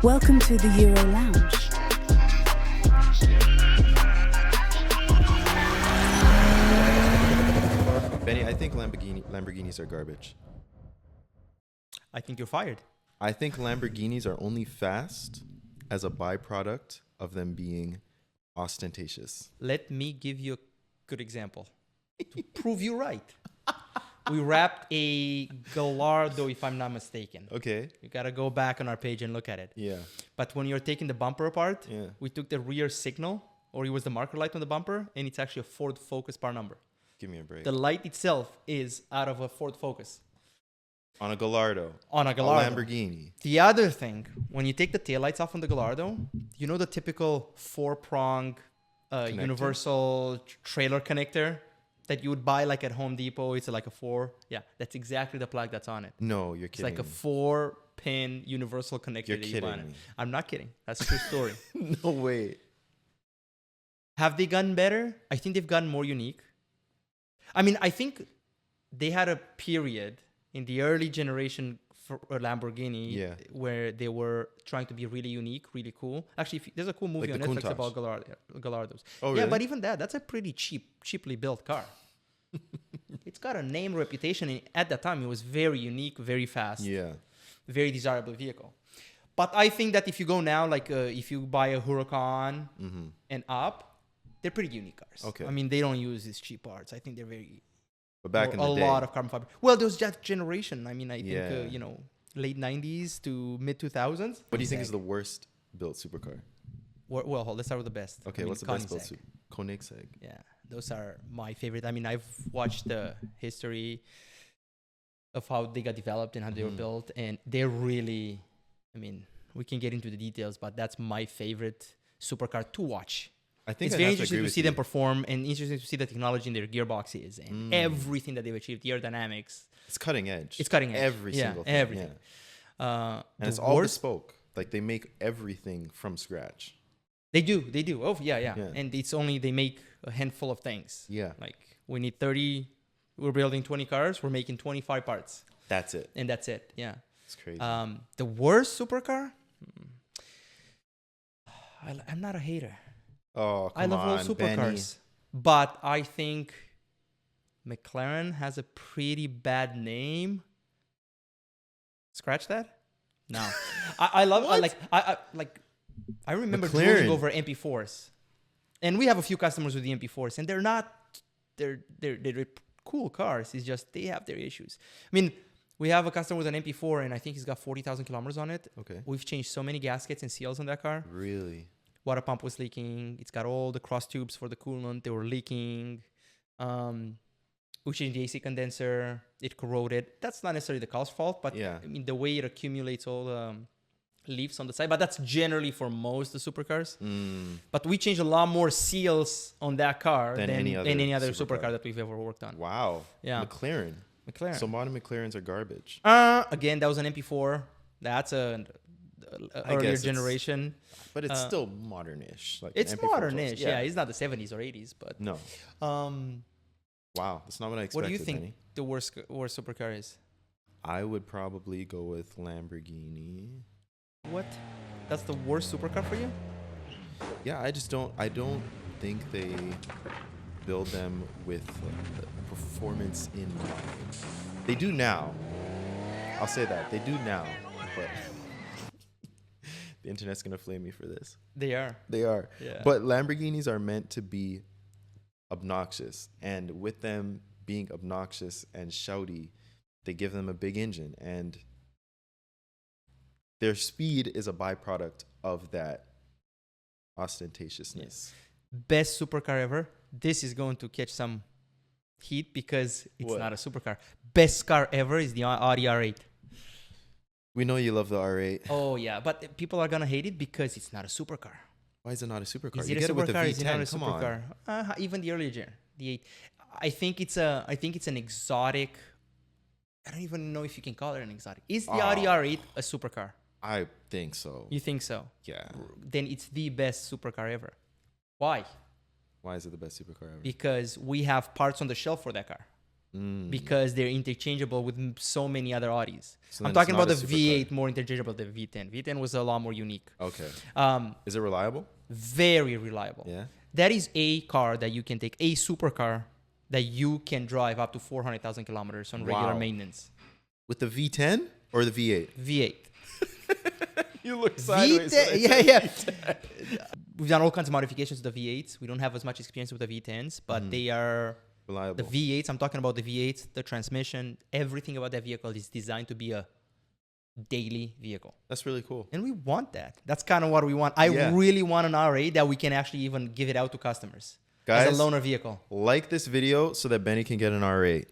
Welcome to the Euro Lounge. Benny, I think Lamborghinis are garbage. I think you're fired. I think Lamborghinis are only fast as a byproduct of them being ostentatious. Let me give you a good example to prove you right. We wrapped a Gallardo, if I'm not mistaken. Okay. You got to go back on our page and look at it. Yeah. But when you're taking the bumper apart, Yeah. we took the rear signal, or it was the marker light on the bumper, and it's actually a Ford Focus part number. Give me a break. The light itself is out of a Ford Focus. On a Gallardo. On a Gallardo. A Lamborghini. The other thing, when you take the taillights off on the Gallardo, you know the typical four-prong universal trailer connector that you would buy like at Home Depot? It's like a four. Yeah, that's exactly the plug that's on it. No, you're It's kidding. like a 4-pin universal connector. You're that you buy on kidding it. me. I'm not kidding. That's a true story. No way. Have they gotten better? I think they've gotten more unique. I mean, I think they had a period in the early generation for Lamborghini where they were trying to be really unique, really cool. Actually, there's a cool movie Like on the Netflix Countach. about Gallardos. Oh, yeah, really? but even that's a pretty cheaply built car. It's got a name, reputation. And at that time, it was very unique, very fast, Yeah. very desirable vehicle. But I think that if you go now, like if you buy a Huracan and up, they're pretty unique cars. Okay. I mean, they don't use these cheap parts. I think they're very But back in the a day. lot of carbon fiber. Well, there was that generation. I mean, I Yeah. think late 90s to mid 2000s. What do you think is the worst built supercar? Well, let's start with the best. Okay, I mean, what's the best built Koenigsegg. Koenigsegg. Yeah, those are my favorite. I mean, I've watched the history of how they got developed and how they were built, and they're really, I mean, we can get into the details, but that's my favorite supercar to watch. I think It's I'd very have to interesting agree to with see you. them perform and interesting to see the technology in their gearboxes and everything that they've achieved, the aerodynamics. It's cutting edge. It's cutting edge. Every Yeah, single thing. everything. Yeah. And The it's all worst- bespoke. Like they make everything from scratch. They do. Oh, yeah. Yeah. And it's only, they make a handful of things. Yeah. Like we need 30, we're building 20 cars, we're making 25 parts. That's it. And that's it. Yeah. It's crazy. The worst supercar? I'm not a hater. Oh, come I love all on, supercars. Benny. But I think McLaren has a pretty bad name. Scratch that? No. I love I remember McLaren. drooling over MP4s. And we have a few customers with the MP4s, and they're cool cars. It's just they have their issues. I mean, we have a customer with an MP4, and I think he's got 40,000 kilometers on it. Okay. We've changed so many gaskets and seals on that car. Really? Water pump was leaking. It's got all the cross tubes for the coolant. They were leaking. We changed the AC condenser. It corroded. That's not necessarily the car's fault, but Yeah. I mean the way it accumulates all the leaves on the side. But that's generally for most of the supercars. But we changed a lot more seals on that car Than than any any other other supercar. supercar that we've ever worked on. Wow. Yeah. McLaren. McLaren. So modern McLarens are garbage. Again, that was an MP4. That's a earlier guess it's- generation. But it's still modern-ish. Like It's an MP4 Plus. modern-ish. Yeah, it's not the 70s or 80s, but No. Wow. That's not what I expected, what do you think Benny. the worst supercar is? I would probably go with Lamborghini. What? That's the worst supercar for you? Yeah, I don't think they build them with performance in mind. They do now. I'll say that. They do now, but the internet's going to flame me for this. They are. They are. Yeah. But Lamborghinis are meant to be obnoxious, and with them being obnoxious and shouty, they give them a big engine, and their speed is a byproduct of that ostentatiousness. Best supercar ever. This is going to catch some heat because it's What? not a supercar. Best car ever is the Audi R8. We know you love the R8. Oh, yeah. But people are going to hate it because it's not a supercar. Why is it not a supercar? Is You it get a it with the supercar? Is it not a V10. Come on. supercar? Even the earlier gen, the 8. I think it's an exotic. I don't even know if you can call it an exotic. Is the Audi R8 a supercar? I think so. You think so? Yeah. Then it's the best supercar ever. Why? Why is it the best supercar ever? Because we have parts on the shelf for that car. because they're interchangeable with so many other Audis. So I'm then it's talking about not the a supercar. V8 more interchangeable than V10. V10 was a lot more unique. Okay. Um, Is it reliable? very reliable. Yeah. That is a car that you can take, a supercar that you can drive up to 400,000 kilometers on regular Wow. maintenance. With the V10 or the V8? V8. You look sideways. V10, yeah. We've done all kinds of modifications to the V8s. We don't have as much experience with the V10s, but they are Reliable. the V8s. I'm talking about the V8s, the transmission, everything about that vehicle is designed to be a daily vehicle. That's really cool. And we want that. That's kind of what we want. I really want an R8 that we can actually even give it out to customers Guys, as a loaner vehicle. like this video so that Benny can get an R8.